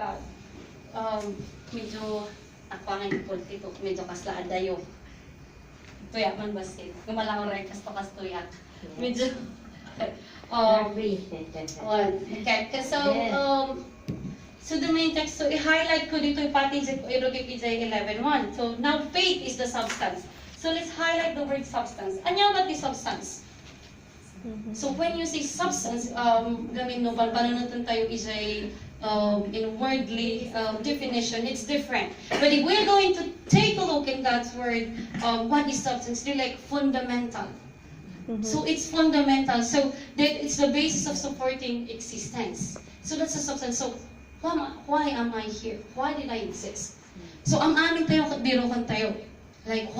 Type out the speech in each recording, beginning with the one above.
God. Medyo akwangan yung politiko, medyo kaslaan dayo. Tuyak man basit. Gumalang rin kasto kastuyak. Medyo okay. So the main text, so i-highlight ko dito yung pati irugik Isaiah 11:1. So now faith is the substance. So let's highlight the word substance. Anya ba ti substance? So when you say substance, gamin no panunutan tayo Isaiah in wordly definition, it's different. But if we're going to take a look in God's word, what is substance? They're like fundamental. So it's fundamental. So that it's the basis of supporting existence. So that's a substance. So why am I here? Why did I exist? So ang amin tayo katbirukan tayo. Like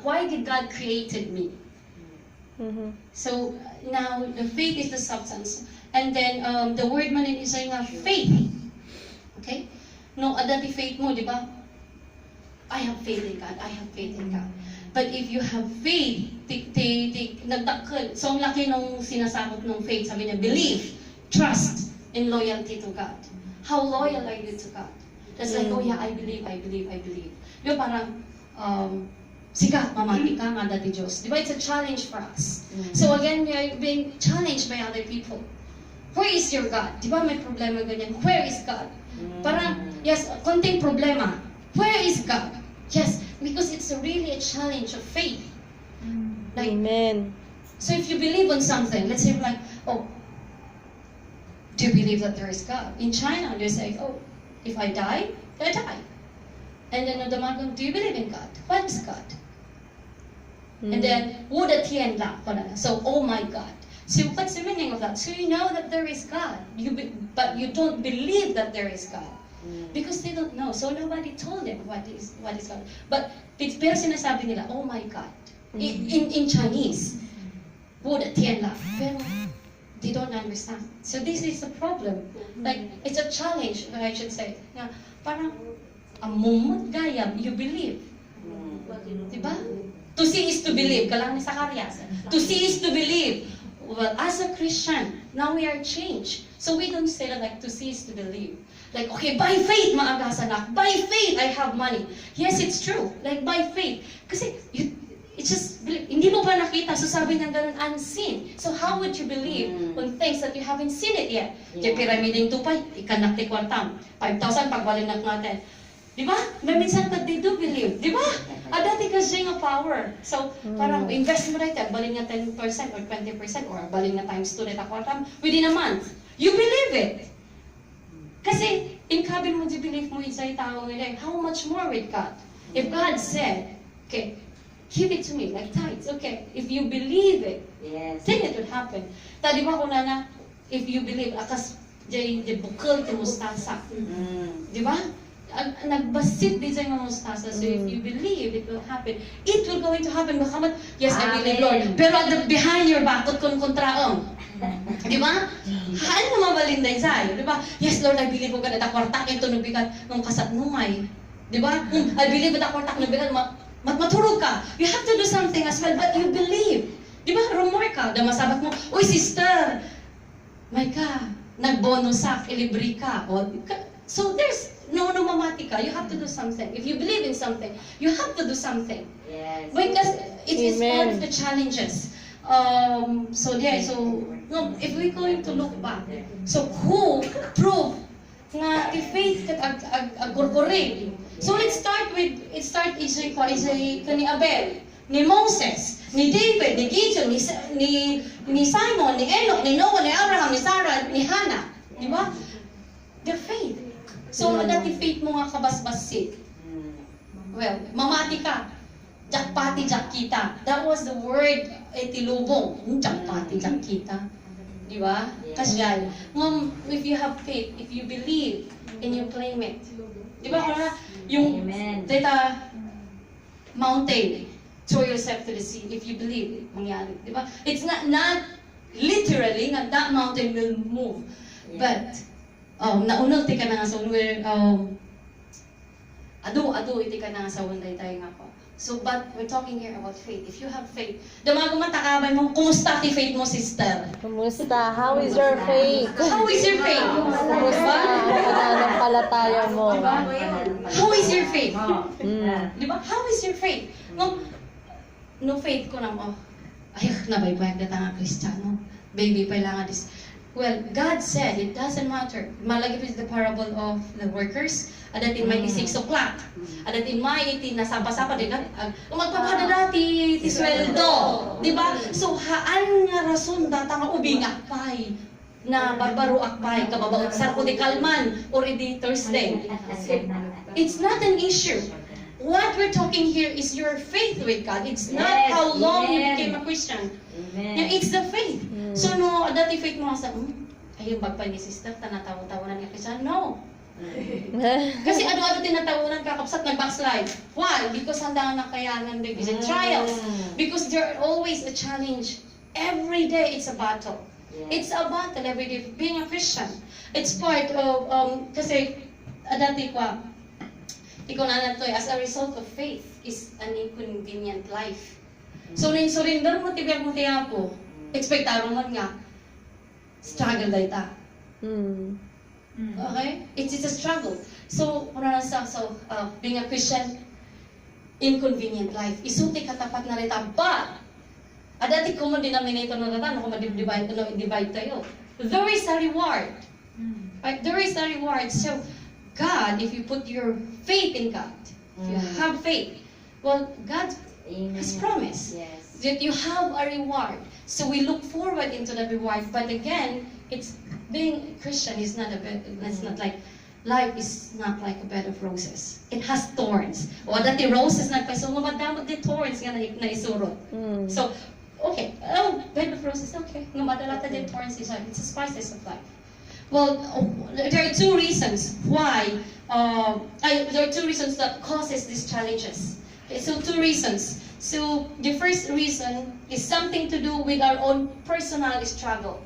why did God created me? So now the faith is the substance. And then the word man in Isaiah faith. Okay? No, adati faith mo, di ba? I have faith in God. I have faith in God. But if you have faith, nagdakkel. So ang laki nung sinasabot ng faith, sabi niya, belief, trust, and loyalty to God. How loyal are you to God? That's like, oh yeah, I believe. Di ba parang, siga, mamati ka nga dati Diyos. Di ba, it's a challenge for us. So again, we are being challenged by other people. Where is your God? Di ba may problema ganyan? Where is God? Parang, yes, konting problema. Where is God? Yes, because it's really a challenge of faith. Like, Amen. So if you believe on something, let's say like, oh, do you believe that there is God? In China, they say, oh, if I die, I die. And then the man goes, do you believe in God? What is God? And then, so, oh my God. So what's the meaning of that? So you know that there is God, but you don't believe that there is God. Because they don't know. So nobody told them what is God. But pero sinasabi nila, oh my God. In Chinese, pero they don't understand. So this is the problem. Like, it's a challenge, I should say. Na, parang, amumot gaya, you believe. Diba? To see is to believe. Kalang ni Zacarias. To see is to believe. Well, as a Christian, now we are changed. So we don't say that like to see is to believe. Like, okay, by faith, maagasan ako. By faith, I have money. Yes, it's true. Like, by faith. Kasi, it's just, hindi mo ba nakita? So sabi niya ganun, unseen. So how would you believe on things that you haven't seen it yet? Yung pyramiding tupay, ikanak ti kwartam. 5,000, pagbalinak natin. Di ba? Minsan that they do believe. Di ba? Dati kasi nga power. So, parang invest mo natin, baling nga 10% or 20% or baling nga times 2 na kwartam within a month. You believe it. Kasi, in cabin mo di believe mo sa tao nila, how much more with God? If God said, okay, give it to me, like tithes, okay, if you believe it, then it would happen. Ta, di ba kung nana, if you believe, akas, di bukal ti mustasa. Di ba? Nagbasit di sa mga mustasa. So if you believe, it will happen. It will going to happen. Bakamat, yes, I believe, Lord. Pero behind your back, kung kontraong. Di ba? Haan na mabalinday sa'yo. Di ba? Yes, Lord, I believe ko ganit. Akwartak yung tunubigan ng kasatnumay. Di ba? I believe that akwartak nubigan, maturog ka. You have to do something as well, but you believe. Di ba? Rumor ka. Da masabat mo, uy, sister, may ka, nagbonusak, ilibri ka. So there's, no mamati ka. You have to do something. If you believe in something, you have to do something. Yes. Because it is part of the challenges. So no, if we're going to look back, so who proved nga the faith kat agkorkorek? So let's start Isaiah ni Abel, ni Moses, ni David, ni Gideon, ni Simon, ni Enoch, ni Noah, ni Abraham, ni Sarah, ni Hannah. Di ba? Their faith. So dati faith mo nga kabasbasit. Well, mamati ka. Jakpati, jakita. That was the word etilubong. Jakpati, jakita. Di ba? Kasi Mom, if you have faith, if you believe, and you claim it. Di ba? Yung data mountain, throw yourself to the sea. If you believe, mangyari. Di ba? It's not literally, that mountain will move. But, naunod ka na nga sa ado iti ka na nga sa unday tayo nga po. So, but we're talking here about faith. If you have faith, dumagumatakabay mo, kumusta ti faith mo, sister? Kumusta? How is your faith? How is your faith? Kumusta ang pananampalataya mo? How is your faith? Mm. Di ba? How is your faith? No faith ko lang, ay, nabaybayag na tanga Kristiyano. Baby pa lang this. Well, God said, it doesn't matter. Malagi is the parable of the workers. Adat in may 6 o'clock. Adat in may iti nasapa-sapa din. Magpapahada dati ti sweldo. Di ba? So, haan nga rason data nga ubing akpay na barbaro akpay kababaot sa ko di kalman or di Thursday. It's not an issue. What we're talking here is your faith with God. It's not how long you became a Christian. Yeah, it's the faith. So, no, dati faith mo sa, ayun, bagpay ni sister, tanatawa-tawanan niya Christian. No. Kasi ano-ano tinatawanan ka, kapsat nag-backslide. Why? Because handa na kayanan din. Because trials. Because there are always a challenge. Every day, it's a battle. It's a battle every day. Being a Christian. It's part of, kasi, dati ko, ikaw na nato, as a result of faith, is an inconvenient life. So, surrender mo, tibiyag mo tiyapo. Expectaro mo nga, struggle dahi ta. Okay? It's a struggle. So, being a Christian, inconvenient life. Isuti katapat na rita. But, adati ko mo denominator na rita, no, divide tayo. There is a reward. Right? There is a reward. So, God, if you put your faith in God, if you have faith, well, God has promised that you have a reward. So we look forward into the reward. But again, it's being Christian is not a bed. It's not like life is not like a bed of roses. It has thorns. O dati roses nagpaso mo madamot di thorns nga na isurot. So okay, bed of roses. Okay, no madalata di thorns is like it's a spices of life. Well, there are two reasons why. There are two reasons that causes these challenges. Okay, so two reasons. So the first reason is something to do with our own personal struggle.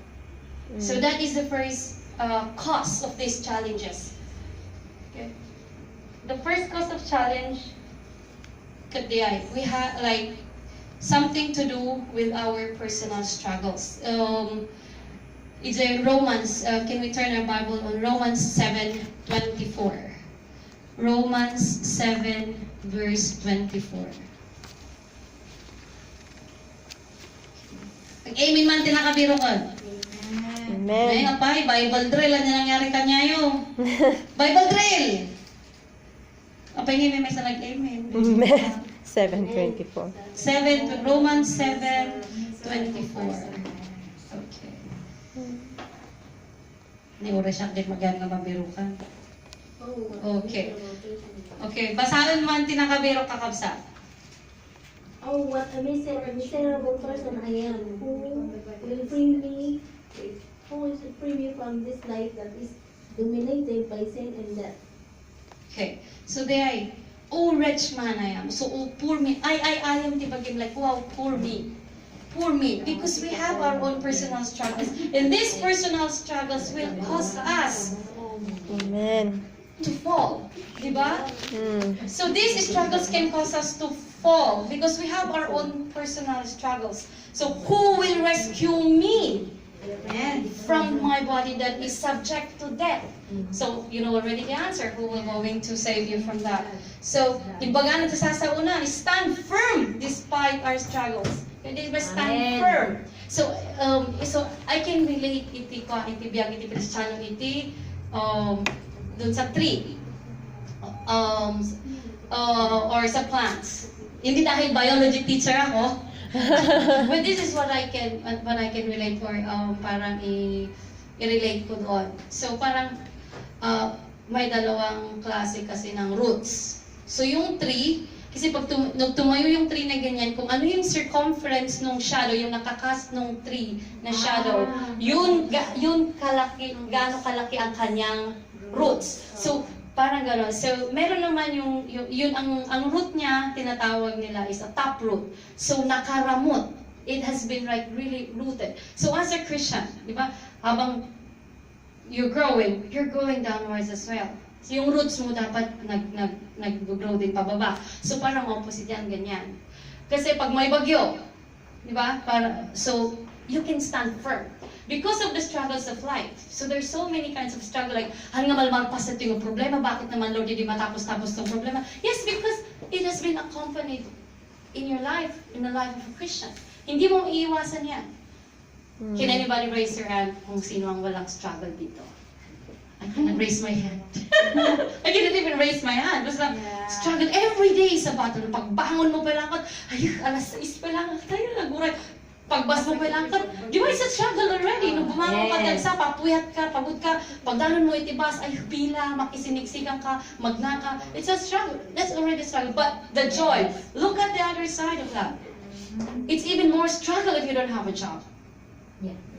So that is the first cause of these challenges. Okay. The first cause of challenge could be we have like something to do with our personal struggles. It's a Romans. Can we turn our Bible on Romans 7:24? Romans 7 verse 24. Amen man tinakabiro ko. Amen. Ay nga pa, Bible drill ano nangyari kanyayo? Bible drill. Apay nga may sa nag-amen. Amen. 7:24. Romans 7:24. Okay. Ni oras siya din magana nga mabirukan. Okay. Okay, basahin man tinakabiro kakabsa. Oh, what a miserable person I am. Who will free me from this life that is dominated by sin and death? Okay. So there oh wretched man I am. So oh poor me. I am tibagim like wow, poor me. Poor me. Because we have our own personal struggles. And these personal struggles will cause us Amen. to fall. Diba? So these struggles can cause us to fall because we have our own personal struggles. So who will rescue me from my body that is subject to death? So you know already the answer. Who will going to save you from that? So imbaga na sa una, stand firm despite our struggles. They must stand firm. So so I can relate iti biyag iti Kristiyano iti dun sa tree. Or sa plants. Hindi dahil biology teacher ako. But this is what I can relate for parang i-relate ko doon. So parang may dalawang klase kasi ng roots. So yung tree, kasi pag tumayo yung tree na ganyan, kung ano yung circumference ng shadow, yung nakakast ng tree na shadow, yun kalaki, gaano kalaki ang kanyang roots. So parang gano'n. So, meron naman yun ang root niya, tinatawag nila is a top root. So, nakaramot. It has been like really rooted. So, as a Christian, di ba, habang you're growing downwards as well. So yung roots mo dapat nag-grow din pababa. So parang opposite yan, ganyan. Kasi pag may bagyo, di ba? So you can stand firm. Because of the struggles of life. So there's so many kinds of struggle. Like, nga malmalpas ito yung problema. Bakit naman, Lord, hindi matapos-tapos itong problema? Yes, because it has been accompanied in your life, in the life of a Christian. Hindi mo iiwasan yan. Can anybody raise your hand kung sino ang walang struggle dito? I cannot raise my hand. I cannot even raise my hand. Basta struggle every day sa battle. Pagbangon mo pa lang, ay, alas 6 pa lang, tayo naguray. Pagbas mo pa lang, di ba it's a struggle already? Nung bumangon ka, dagsa, papuyat ka, pagod ka, pagdanon mo itibas, ay pila, makisinigsigan ka, magnaka. It's a struggle. That's already a struggle. But the joy, look at the other side of that. It's even more struggle if you don't have a job.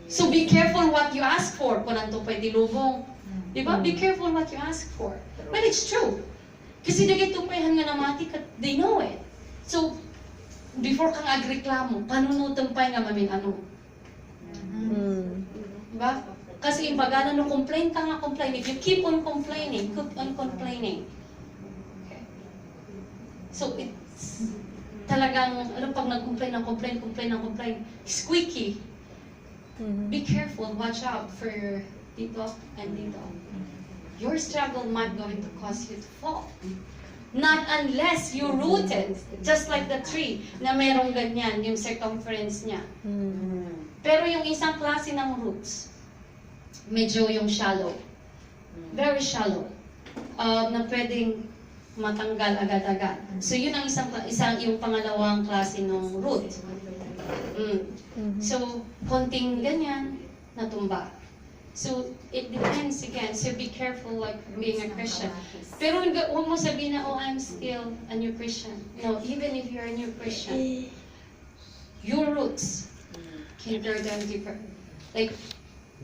So be careful what you ask for. Kung nanto pa'y dilubong. Di ba? Be careful what you ask for. But it's true. Kasi nagitupayan nga namati, they know it. So, before kang agreklamo, panunutan pa nga mamin ano. Diba? Kasi yung pag no complain ka nga, complain. If you keep on complaining, okay. So it's talagang, pag nag-complain, squeaky. Be careful, watch out for dito and dito. Your struggle might going to cause you to fall. Not unless you rooted, just like the tree, na merong ganyan, yung circumference niya. Pero yung isang klase ng roots, medyo yung shallow. Very shallow. Na pwedeng matanggal agad-agad. So yun ang isang yung pangalawang klase ng root. So, konting ganyan, natumba. So, it depends again. So, be careful like being a Christian. Pero huwag mo sabihin na, oh, I'm still a new Christian. No, even if you're a new Christian, your roots can grow down deeper. Like,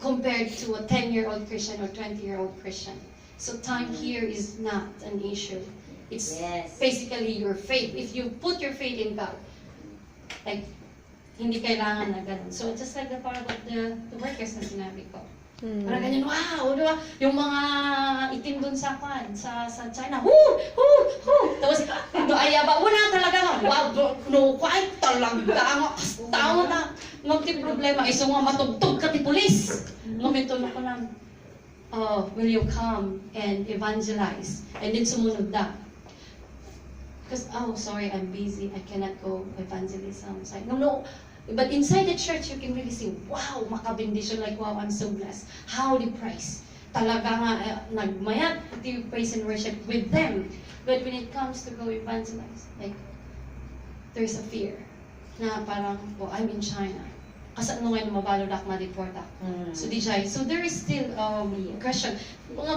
compared to a 10-year-old Christian or 20-year-old Christian. So, time here is not an issue. It's basically your faith. If you put your faith in God, like, hindi kailangan na ganun. So, just like the part of the workers na sinabi ko. Parang ganyan, wow, di ba? Yung mga itim dun sa China, tapos, ayaba, wala talaga nga, wow, kahit talaga nga, tao na, magti problema, iso nga matugtog ka ti pulis. Ngumito na ko lang, will you come and evangelize? And then sumunod na. Because, sorry, I'm busy, I cannot go evangelism. It's like, no. But inside the church, you can really see, wow, makabindisyon, like, wow, I'm so blessed. How they praise. Talaga nga, nagmayat, pati praise and worship with them. But when it comes to go evangelize, like, there's a fear. Na parang, oh, I'm in China. Kasi ano ngayon, mabalod ako, ma-deport ako. So, so there is still question.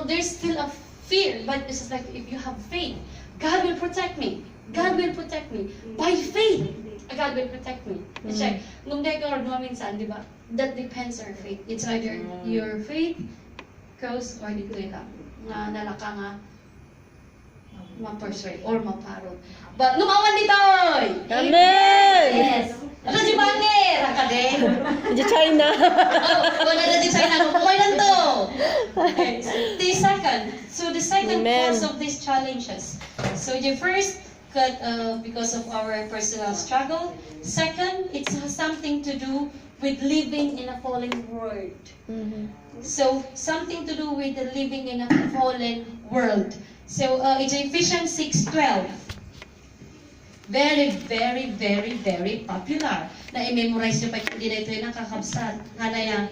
There's still a fear, but it's just like, if you have faith, God will protect me. God will protect me. By faith, God will protect me. It's like, nung dekor mo minsan, di ba? That depends on your faith. It's either your faith goes or di ko lang. Na nalaka nga ma-persuade or maparod. But lumawan dito! Amen! Yes! Ano si Bangir? Raka din? Di China. Wala na di China. Kukuhay lang to! Okay. So the second cause of these challenges. So the first, because of our personal struggle. Second, it has something to do with living in a fallen world. So, something to do with the living in a fallen world. So, it's Ephesians 6:12. Very, very, very, very popular. Na-memorize nyo pa hindi na ito yung nakakabsat. Hanaya.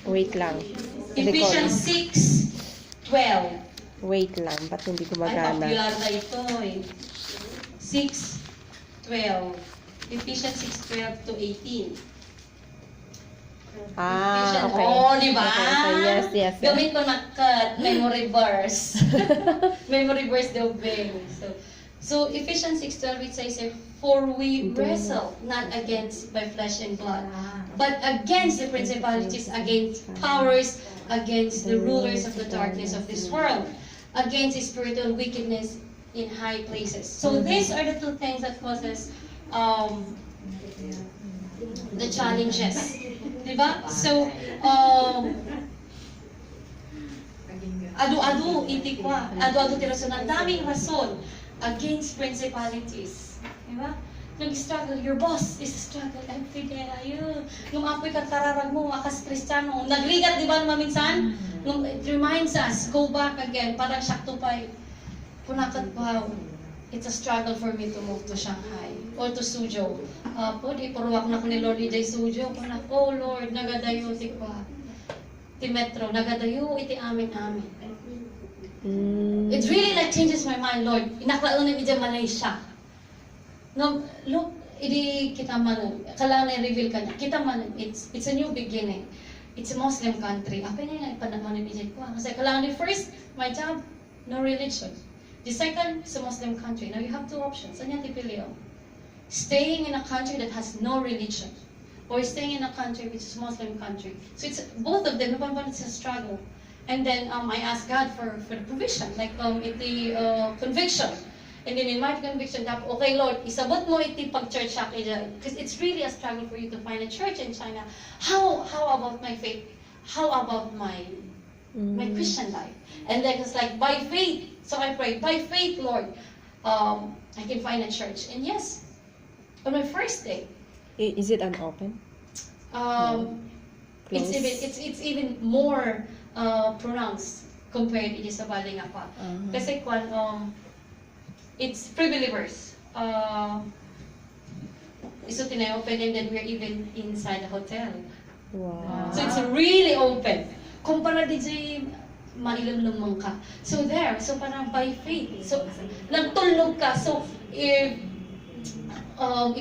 Wait lang. Ephesians 6:12. Wait lang, ba't hindi Ay, gumagana? popular na ito eh. 6:12. Ephesians 6:12 to 18. Okay. Oh, di ba? Okay. Yes. Gamit ko na cut, memory verse. Memory verse daw, bang. So Ephesians 6:12, it says, for we wrestle not against by flesh and blood, but against the principalities, against powers, against the rulers of the darkness of this world, against the spiritual wickedness in high places. So these are the two things that causes the challenges. Diba? So, Adu-adu, iti kwa. Adu-adu ti rason. Ang daming rason against principalities. Diba? Nag-struggle, your boss is struggle every day. Ayun. Nung apoy ka kararag mo, akas Kristiyano. Nagligat, di ba minsan? It reminds us, go back again. Parang sakto pa. Punakat, wow. It's a struggle for me to move to Shanghai or to Suzhou. Po, di paruwak na ko ni Lord Ijay Suzhou. Punak, oh Lord, nagadayo ti kwa. Ti metro, nagadayo iti amin-amin. It really like changes my mind, Lord. Inaklaon na iti Malaysia. No, look, hindi kita man, kailangan na-reveal ka niya. Kita man, it's a new beginning. It's a Muslim country. Apa na ipanaman ni BJ ko? Kasi kailangan first, my job, no religion. The second, it's a Muslim country. Now you have two options. Ano yung tipili? Staying in a country that has no religion, or staying in a country which is Muslim country. So it's both of them. It's a struggle. And then I asked God for the provision, like iti conviction. And then in my conviction, okay Lord, isabot mo iti pag-church siya because it's really a struggle for you to find a church in China. How about my faith? How about my Christian life? And then it's like, by faith. So I prayed, by faith, Lord, I can find a church. And yes, on my first day. Is it unopened? It's even more pronounced compared to sa baling apa. Kasi it's pre-believers. So tinayopen and then we're even inside the hotel. Wow. So it's really open. Kumpara di mailam-lamang ka. So there, so parang by faith. So nagtulog ka. So if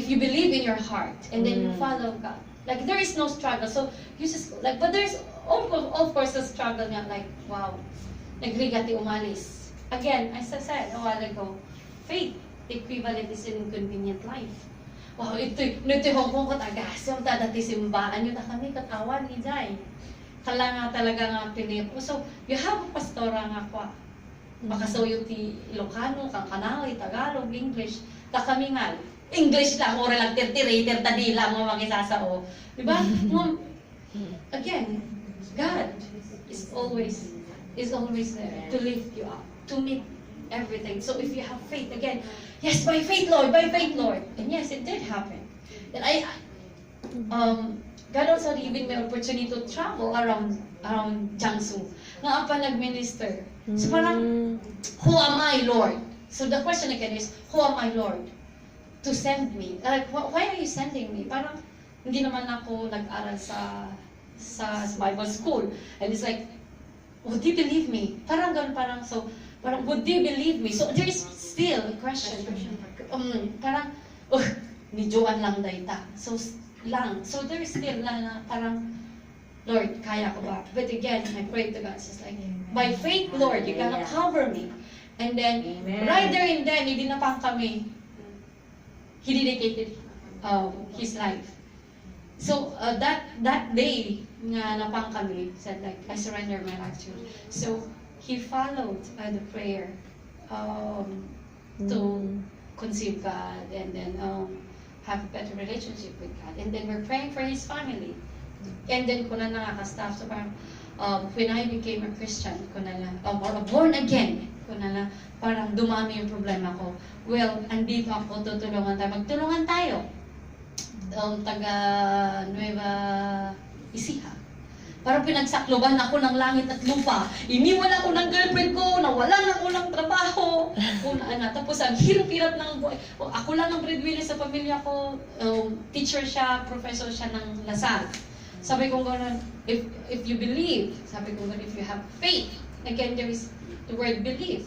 you believe in your heart and then you follow God, like there is no struggle. So you just like, but there's of course a struggle nga, like wow, nagrigati umalis. Again, as I said a while ago, faith equivalent is an inconvenient life. Wow, ito Hong Kong ko tagas, yung dati simbaan yun na kami katawan ni Jai. Kailangan talaga nga pinip. So, you have a pastora nga kwa. Makasayo ti Ilocano, Kankanaway, Tagalog, English. Kami nga, English lang, or lang tirtirater, tadila mo makisasao. Diba? Again, God is always there to lift you up, to meet everything. So if you have faith, again, yes, by faith, Lord, and yes, it did happen. And God also given me opportunity to travel around Jiangsu. Nga pa nag-minister. So parang, who am I, Lord? So the question again is, who am I, Lord? To send me. Like, why are you sending me? Parang, hindi naman ako nag-aral sa Bible school. And it's like, would you believe me? Parang, would you believe me? So there is still a question. Parang, ni Joan lang dayta. So there is still na parang, Lord, kaya ko ba? But again, I pray to God, it's like, by faith, Lord, you're gonna cover me. And then, right there and then, hindi na pang kami, he dedicated his life. So that day nga napang kami, said like, I surrender my life to you. So he followed the prayer to conceive God and then have a better relationship with God. And then we're praying for his family. And then ko na nakaka-staff. So parang when I became a Christian, ko na or born again, ko na parang dumami yung problema ko. Well, andito ako, tutulungan tayo. Magtulungan tayo. Taga Nueva Ecija. Parang pinagsakloban ako ng langit at lupa. Iniwan ako ng girlfriend ko, nawalan ako ng trabaho. Tapos ang hirap-hirap ng buhay. Ako lang ang breadwinner sa pamilya ko. Teacher siya, professor siya ng Lasal. Sabi ko gano'n, if you believe, sabi ko gano'n, if you have faith, again, there is the word believe.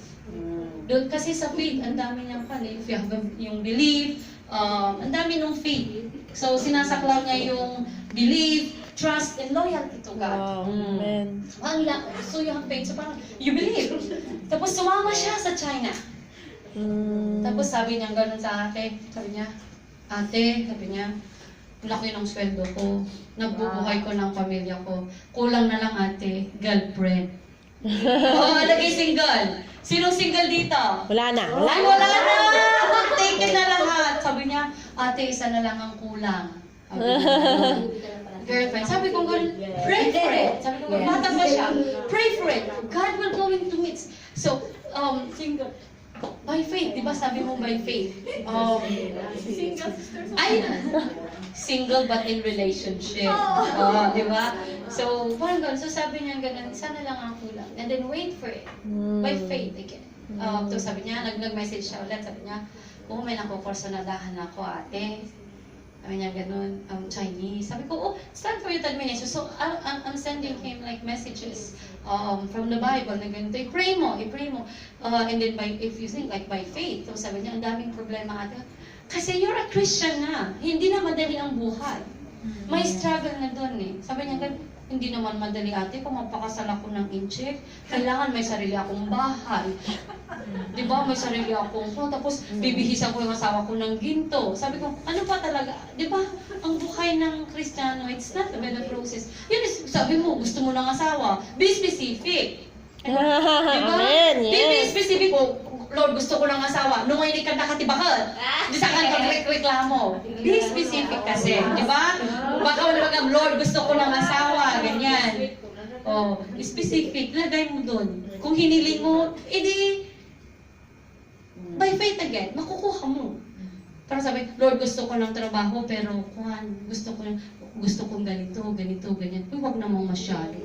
Doon kasi sa faith, ang dami niyang pala. If you have yung belief, ang dami ng faith. So, sinasaklaw niya yung belief, trust, and loyalty to God. Wow, amen. So, you have faith. So, parang, you believe. Tapos, sumama siya sa China. Tapos, sabi niya gano'n sa akin. Sabi niya, ate, sabi niya, laki ng sweldo ko. Nagbubuhay ko ng pamilya ko. Kulang na lang ate, girlfriend. Lagay single. Sinong single dito? Wala na. Ay, wala na! Take na lahat. Sabi niya, ate, isa na lang ang kulang. girlfriend. Sabi ko, pray for it. Sabi ko, bata pa siya, pray for it. God will going to meet. So, by faith, di ba sabi mo by faith? Ay, single but in relationship. Di ba? So, parang ganun. So, sabi niya ganun, sana lang ang kulang. And then, wait for it. By faith again. So, sabi niya, nag-message siya ulit. Sabi niya, may nakupersonalahan ako, ate. Sabi niya ganun, Chinese. Sabi ko, stand for your administration. So, I'm sending him like messages from the Bible na ganito. I-pray mo. And then, if you think like by faith, so sabi niya, ang daming problema ate. Kasi you're a Christian na. Hindi na madali ang buhay. May struggle na doon eh. Sabi niya, hindi naman madali ate kung magpakasal ako ng incheck. Kailangan may sarili akong bahay. Di ba? May sarili akong tapos bibihisan ko yung asawa ko ng ginto. Sabi ko, ano pa talaga? Di ba? Ang buhay ng Kristiyano, it's not about the process. Yun is, sabi mo, gusto mo ng asawa. Be specific. Diba? Amen, yes. Be specific. Lord, gusto ko ng asawa. Nung hindi ka nakatibakan, di sa kan reklamo. Be specific kasi, di ba? Baka Lord, gusto ko ng asawa, ganyan. Specific, lagay mo dun. Kung hiniling mo, edi, by faith again, makukuha mo. Pero sabi, Lord, gusto ko ng trabaho, pero gusto kong ganito, ganyan. Huwag namang masyado.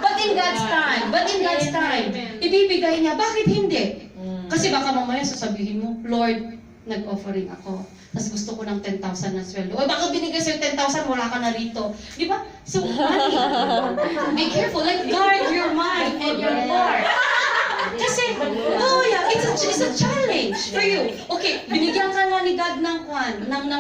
But in God's time, ibibigay niya. Bakit hindi? Kasi baka mamaya sasabihin mo, Lord, nag-offering ako. Tapos gusto ko ng 10,000 na sweldo. O baka binigay sa'yo 10,000, wala ka na rito. Di ba? So, money. Be careful. Like, guard your mind and your heart. Kasi, it's a challenge for you. Okay, binigyan ka nga ni God ng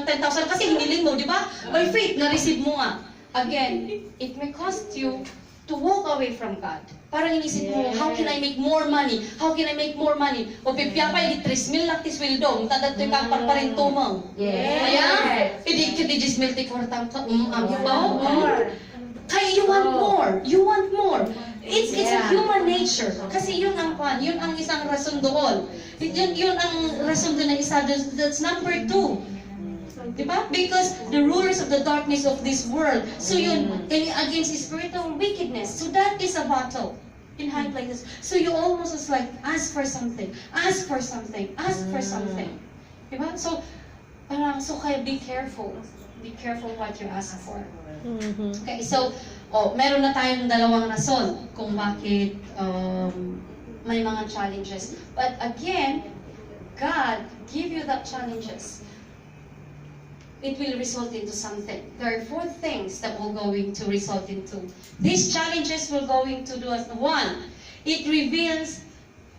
10,000 kasi hiniling mo, di ba? By faith, na-receive mo nga. Again, it may cost you to walk away from God. Parang inisip mo, how can I make more money? How can I make more money? O pipiyapay di 3,000 lang ti sweldo, tadat to kang parparin tumang. Ayan? Hindi ka di 10,000 ti kwartang ka, Kaya you want more. It's a human nature. Kasi yun ang isang rason doon. Yun ang rason doon na isa, that's number 2. Diba? Because the rulers of the darkness of this world, so yun, against spiritual wickedness. So that is a battle in high places. So you almost is like, ask for something. Diba? So kaya be careful. Be careful what you ask for. Okay, so, meron na tayong dalawang rason kung bakit may mga challenges. But again, God give you that challenges. It will result into something. There are 4 things that will going to result into. These challenges will going to do as 1. It reveals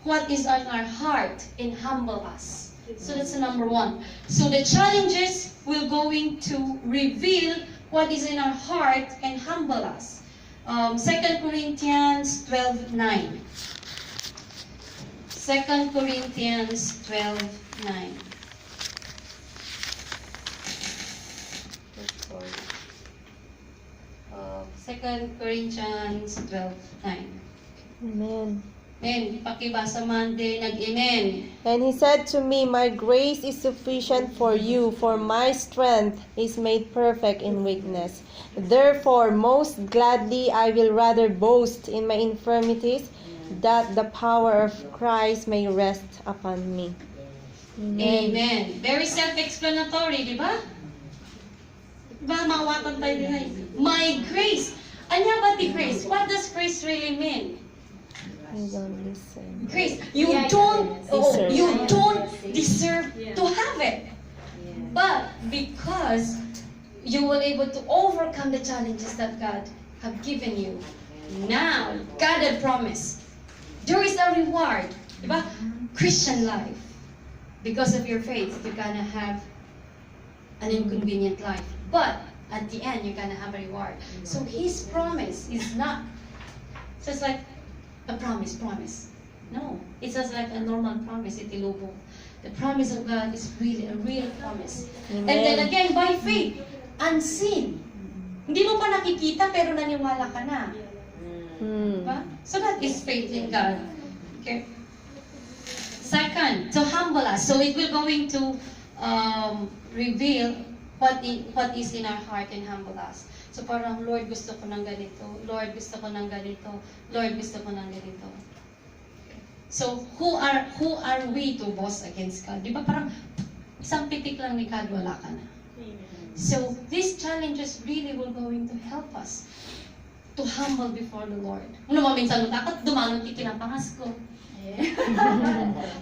what is on our heart and humble us. So that's the number 1. So the challenges will going to reveal what is in our heart and humble us. 2 Corinthians 12:9. 2 Corinthians 12:9. 2 Corinthians 12:9. Amen. Amen. Pakibasa man din, nag-amen. And he said to me, my grace is sufficient for you, for my strength is made perfect in weakness. Therefore, most gladly I will rather boast in my infirmities, that the power of Christ may rest upon me. Amen. Very self-explanatory, di ba? Diba, mawatan tayo din. My grace. Anya ba di grace? What does grace really mean? I don't listen. Grace. You don't deserve to have it. But because you were able to overcome the challenges that God have given you, now God had promised there is a reward. Diba? Christian life. Because of your faith, you're gonna have an inconvenient life. But at the end, you're gonna have a reward. So His promise is not just like a promise. No, it's just like a normal promise. Itilubo. The promise of God is really a real promise. Amen. And then again, by faith, unseen. Hindi mo pa nakikita pero naniwala ka na. Diba? So that is faith in God. Okay. Second, to humble us. So it will going to reveal what is in our heart and humble us. So parang, Lord, gusto ko ng ganito. Lord, gusto ko ng ganito. Lord, gusto ko ng ganito. So, who are we to boast against God? Di ba parang isang pitik lang ni God, wala ka na. So, these challenges really will going to help us to humble before the Lord. Ano mo, minsan takot, dumanong kikinapangas ko.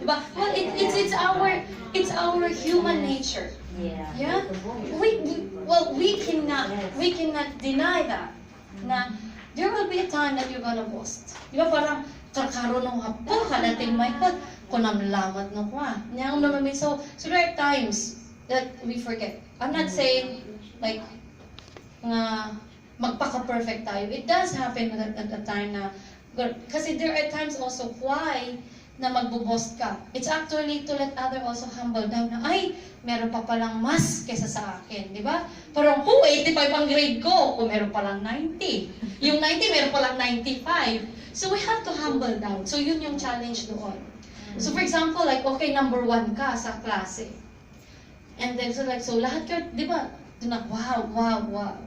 Diba? Well, it's our human nature. Yeah? We cannot deny that. Na there will be a time that you're gonna boast. Diba parang karkaroon ng hapon ka natin may kot kung namlamat no kwa. Niyang naman so there are times that we forget. I'm not saying like nga magpaka-perfect tayo. It does happen at a time na kasi there are times also why na magbo-boast ka. It's actually to let other also humble down na, ay, meron pa palang mas kesa sa akin, di ba? Parang, 85 ang grade ko, kung meron palang 90. Yung 90, meron palang 95. So we have to humble down. So yun yung challenge doon. So for example, like, okay, number 1 ka sa klase. And then, so lahat ka, di ba? Wow.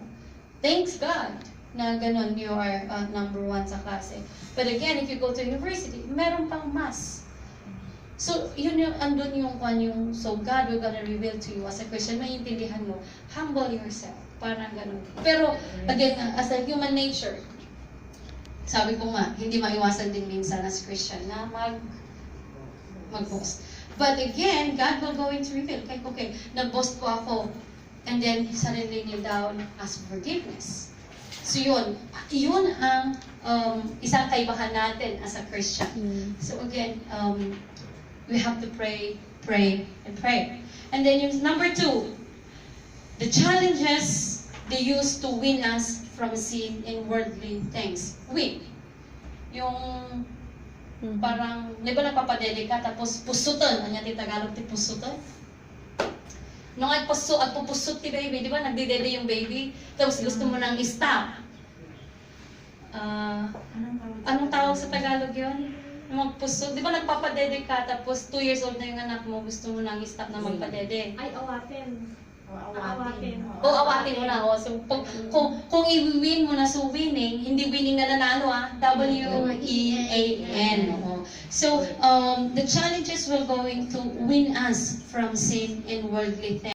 Thanks God na ganun, you are number 1 sa klase. But again, if you go to university, meron pang mas. So, yun yung, andun yung so God will gonna reveal to you as a Christian, maintindihan mo, humble yourself. Parang ganun. Pero, again, as a human nature, sabi ko nga, hindi maiwasan din minsan as Christian na mag-boast. But again, God will going to reveal, okay, nag-boast ko ako, and then suddenly kneel down, ask for forgiveness. So yun ang isang kaibahan natin as a Christian. So again, we have to pray. And then yung number 2, the challenges they use to win us from sin in worldly things. Win. Yung parang, di ba nagpapadede ka, tapos pusutan, anya ti Tagalog ti pusutan? Nung at pupusot ti baby, di ba nagdidede yung baby, tapos gusto mo nang stop. Anong tawag sa Tagalog yun? Magpusot, di ba nagpapadede ka, tapos 2 years old na yung anak mo, gusto mo nang stop na magpadede. Ay, awatin. Awatin mo na. So, kung i-win mo na, so winning, hindi winning na nanalo W-E-A-N. So, the challenges will going to win us from sin and worldly things.